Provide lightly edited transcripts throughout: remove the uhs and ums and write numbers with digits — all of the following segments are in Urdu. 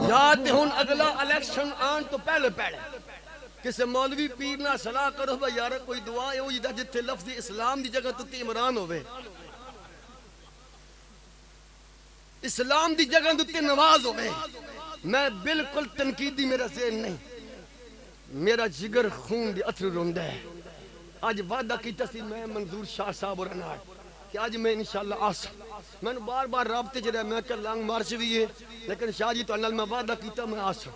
یا تے ہن اگلا الیکشن آن تو پہلے کسے مولوی پیر نہ صلاح کرو بھائی یار کوئی دعا ہے وہ جتھے لفظ اسلام دی جگہ تو عمران ہوئے، اسلام دی جگہ تو نواز ہوئے. میں بالکل تنقیدی میرا ذہن نہیں، میرا جگر خون دی اتھر روندا ہے. آج وعدہ کیتا سی میں منظور شاہ صاحب اور انار کہ آج میں انشاءاللہ آسا میں نے بار بار رابطے چ رہا میں کہ لانگ مارچ بھی ہے لیکن شاہ جی تو انال میں وعدہ کیتا میں آسا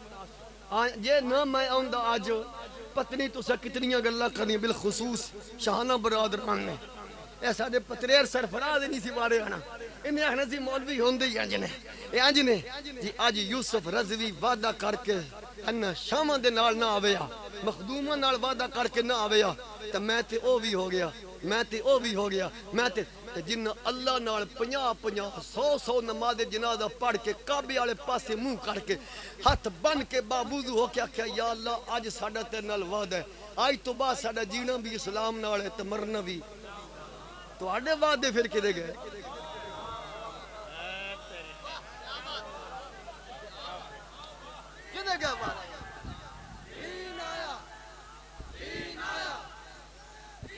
یہ نہ میں آؤں دا آج پتنی تو سا کتنیاں گلہ کرنی بالخصوص شاہانہ برادران نے ایسا دے پتریر سرفراز نہیں سی بارے آنا انہیں احنا سی مولوی ہوندے ہی آنجنے جی آج یوسف رضوی وعدہ کر کے انہ شامہ دے نال نہ آویا مخدومہ نال وعدہ کر کے نہ آویا تو میں تے او بھی ہو گیا میں تے او بھی ہو گیا میں تے جن اللہ نال 50-50 100 نماز جنازہ پڑھ کے کعبے والے پاسے منہ کر کے ہاتھ بن کے باوضو ہو کے آکھیا یا اللہ آج ساڈا تیرے نال وعدہ ہے آج تو بعد ساڈا جینا بھی اسلام نال ہے تے مرنا بھی تواڈے وعدے پھر کدے گئے کدے گئے وعدے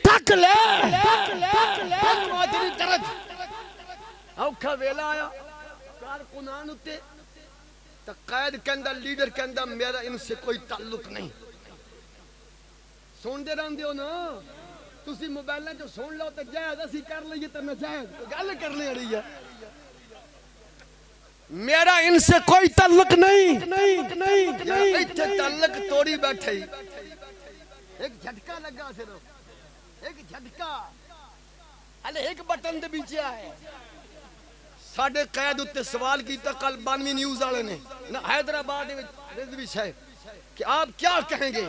تک لے مادری درد اوکھا ویلا آیا کارکنان ہوتے تو قائد کہندہ لیڈر کہندہ میرا ان سے کوئی تعلق نہیں سن دے رہن دیو نا تسی موبائلیں جو سن لو تو جائز اسی کر لئیے تو نہ جائز گل کر لے رہی ہے میرا ان سے کوئی تعلق نہیں ایتھے تعلق توڑی بیٹھے ایک جھٹکا لگا صرف ایک جھٹکا اللہ ایک بٹن دے بیچے آئے ساڑھے قید اتے سوال کیتا کل 92 نیوز آلے نے حیدرآباد رضوی صاحب کہ آپ کیا کہیں گے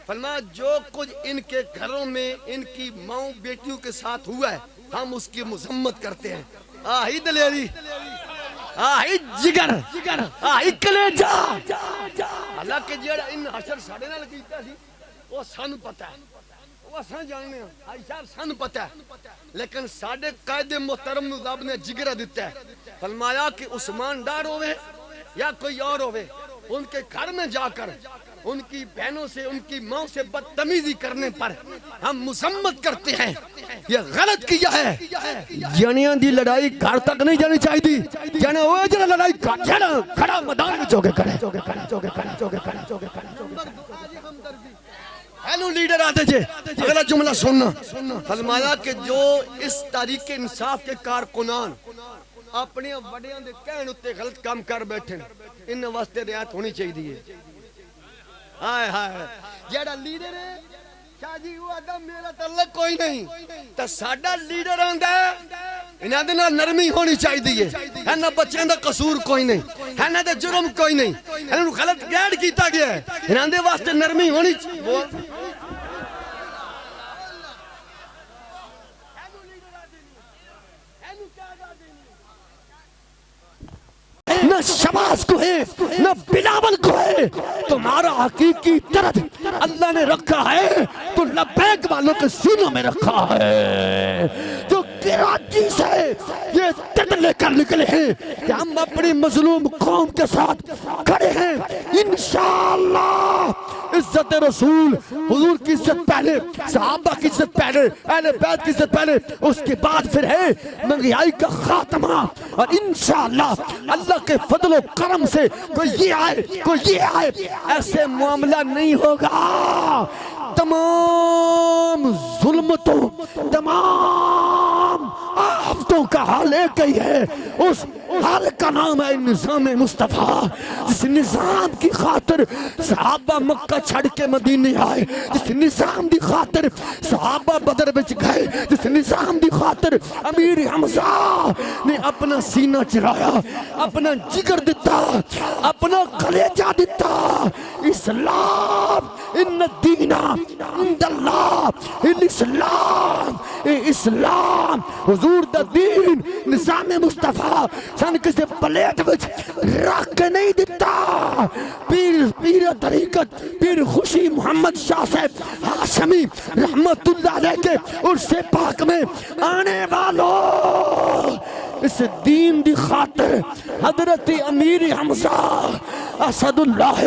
فرمایا جو کچھ ان کے گھروں میں ان کی ماؤں بیٹیوں کے ساتھ ہوا ہے ہم اس کی مذمت کرتے ہیں آہی دلیری آہی جگر آہی کلیجہ اللہ کے جیڑا ان حشر ساڑھے نال کیتا سی وہ سانو پتہ ہے وہ سان جاننے ہیں آئیشار سان پتہ ہے لیکن ساڑھے قائد محترم نظام نے جگرہ دیتا ہے فرمایا کہ عثمان ڈار ہوئے یا کوئی اور ہوئے ان کے گھر میں جا کر ان کی بہنوں سے ان کی ماں سے بدتمیزی کرنے پر ہم مذمت کرتے ہیں یہ غلط کیا ہے جنیاں دی لڑائی گھر تک نہیں جانی چاہی دی جانا ہوئے جنہ لڑائی کھڑا میدان میں چوکے کرے ہیلو لیڈر آتے جے اگلا جملہ سننا فرمایا کہ جو اس تاریخ انصاف کے کارکنان اپنے وڈیاں دے کہن اتے غلط کام کر بیٹھے ان واسطے رعایت ہونی چاہیے دیئے ہائے ہائے جیڑا لیڈر ہے شاہ جی وہ آدھا میرا تعلق کوئی نہیں تا ساڑھا لیڈر آندہ ہے انہاں دے نرمی ہونی چاہیے دیئے ہنہ بچیں دا قصور کوئی نہیں ہنہ دے جرم کوئی نہیں ہنہ غلط گیڑ کیتا گیا ہے انہاں دے واسطے نرمی ہونی چاہیے نہ شباز کو ہے نہ بلاول کو ہے تمہارا حقیقی درد اللہ نے رکھا ہے تو لبیک والوں کے سینوں میں رکھا ہے جو کراچی سے یہ درد لے کر نکلے ہیں کہ ہم اپنی مظلوم قوم کے ساتھ کھڑے ہیں انشاءاللہ عزت رسول حضور کی عزت پہلے صحابہ کی عزت پہلے اہل بیت کی عزت پہلے اس کے بعد پھر ہے مہنگائی کا خاتمہ اور انشاءاللہ اللہ کے فضل و کرم سے کوئی یہ آئے ایسے معاملہ نہیں ہوگا تمام ظلمتوں تمام آفتوں کا حال ایک ہی ہے اس حال کا نام ہے نظام مصطفیٰ جس نظام کی خاطر صحابہ مکہ چھڑ کے مدینے آئے جس نظام دی خاطر صحابہ بدر بچ گئے جس نظام دی خاطر امیر حمزہ نے اپنا سینہ چرایا اپنا جگر دیتا اپنا کلیجہ دیتا اسلام ان الدین عند اللہ اسلام حضور دا دین نظام مصطفیٰ سن کسے پلیٹ وچ رکھ کے نہیں دیتا پیر طریقت پیر خوشی محمد شاہ صاحب ہاشمی رحمت اللہ علیہ کے عرص پاک میں آنے والوں اس دین دی خاطر حضرت امیر حمزہ اسد اللہ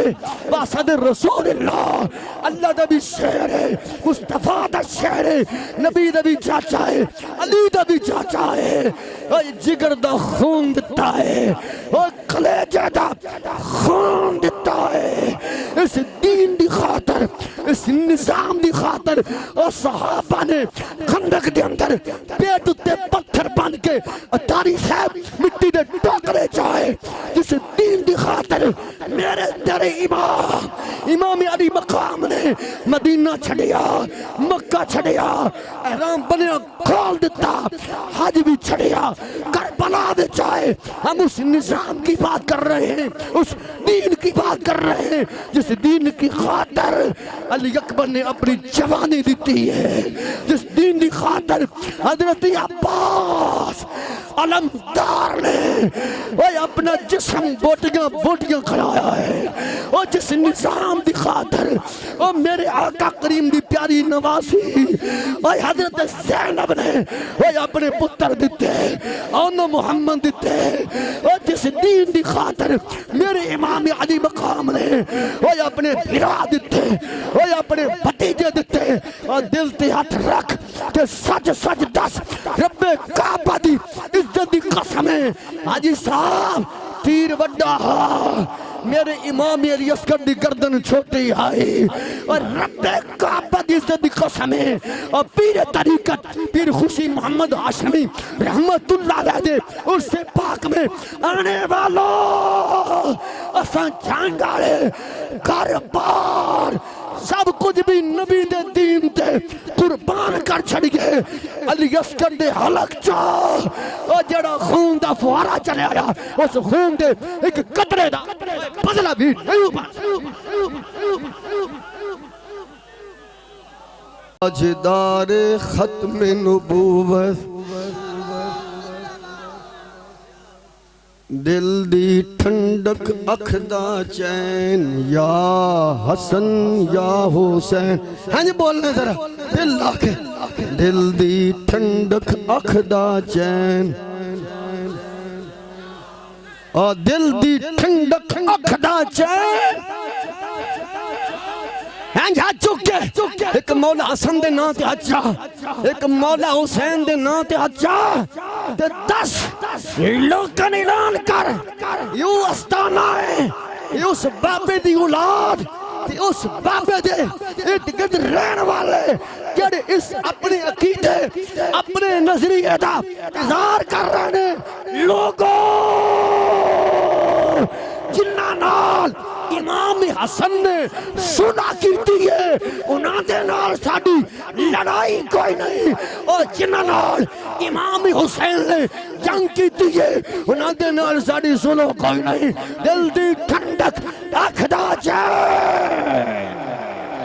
و اسد رسول اللہ اللہ دا بھی شہر ہے مصطفیٰ دا شہر ہے نبی دا بھی چاچا ہے علی دا بھی چاچا ہے اے جگر دا خون دیتا ہے اے کلیجہ دا خون دیتا ہے اس دین دی خاطر اس نظام دی خاطر اور صحابہ نے خندق دے اندر پیٹ تے پتھر بن کے اتاری صاحب مٹی دے ٹوکرے چاہے جس دین دی خاطر میرے تیرے امام علی مقام نے مدینہ چھڑیا مکہ چھڑیا احرام بنیا کھول دیتا حج بھی چھڑیا کربلا دے چاہے ہم اس نظام کی بات کر رہے ہیں اس دین کی بات کر رہے ہیں جس دین کی خاطر علی اکبر نے اپنی جوانی دیتی ہے جس دین کی خاطر حضرت عباس علمدار نے وہ اپنا جسم بوٹیاں کھڑایا ہے وہ جس نظام دی خاطر وہ میرے آقا کریم دی پیاری نوازی وہ حضرت زینب نے وہ اپنے پتر دیتے انہوں محمد دیتے وہ جس دین دی خاطر میرے امام علی مقام نے وہ اپنے بھرا دیتے وہ اپنے بھتیجے دیتے اور دل تے ہاتھ رکھ کہ سچ سچ دس رب کعبہ دی عزت دی قسم ہے حاجی صاحب تیر وڈا میرے امام علی اصغر دی گردن چھوٹی آئی اور رب کعبہ دی عزت دی قسم ہے اور پیر طریقت پیر خوشی محمد ہاشمی رحمت اللہ علیہ دے اس سے پاک میں آنے والوں اساں جانگارے کاربار سب کچھ بھی نبی دے دین تے قربان کر چھڑی گئے علی اصغر دے حلق چاہ اور جڑا خون دا فوارا چلے آیا اس خون دے ایک قطرے دا بدلہ بھی نہیں تاجدار ختم نبوت دل دی ٹھنڈک اکھ دا چین یا حسن یا حسین ہاں جی بولنے ذرا دل آکے دل دی ٹھنڈک اکھ دا چین اور دل دی ٹھنڈک اکھ دا چین چکے ایک مولا حسن دے نا تے اچھا ایک مولا حسین دے نا تے اچھا تے 10 لوکن اعلان کر یوں استانہ ہے یہ اس بابے دی اولاد اس بابے دے ارد گرد رہن والے جڑے اس اپنے عقیدے اپنے نظریے دا اظہار کر رہے ہیں لوگوں جنہ نال امام حسن نے سنا کیتی ہے انہاں دے نال ساڈی لڑائی کوئی نہیں اور جنہاں نال امام حسین نے جنگ کیتی ہے انہاں دے نال ساڈی سلو کوئی نہیں دل دی ٹھنڈک اکھ دا چین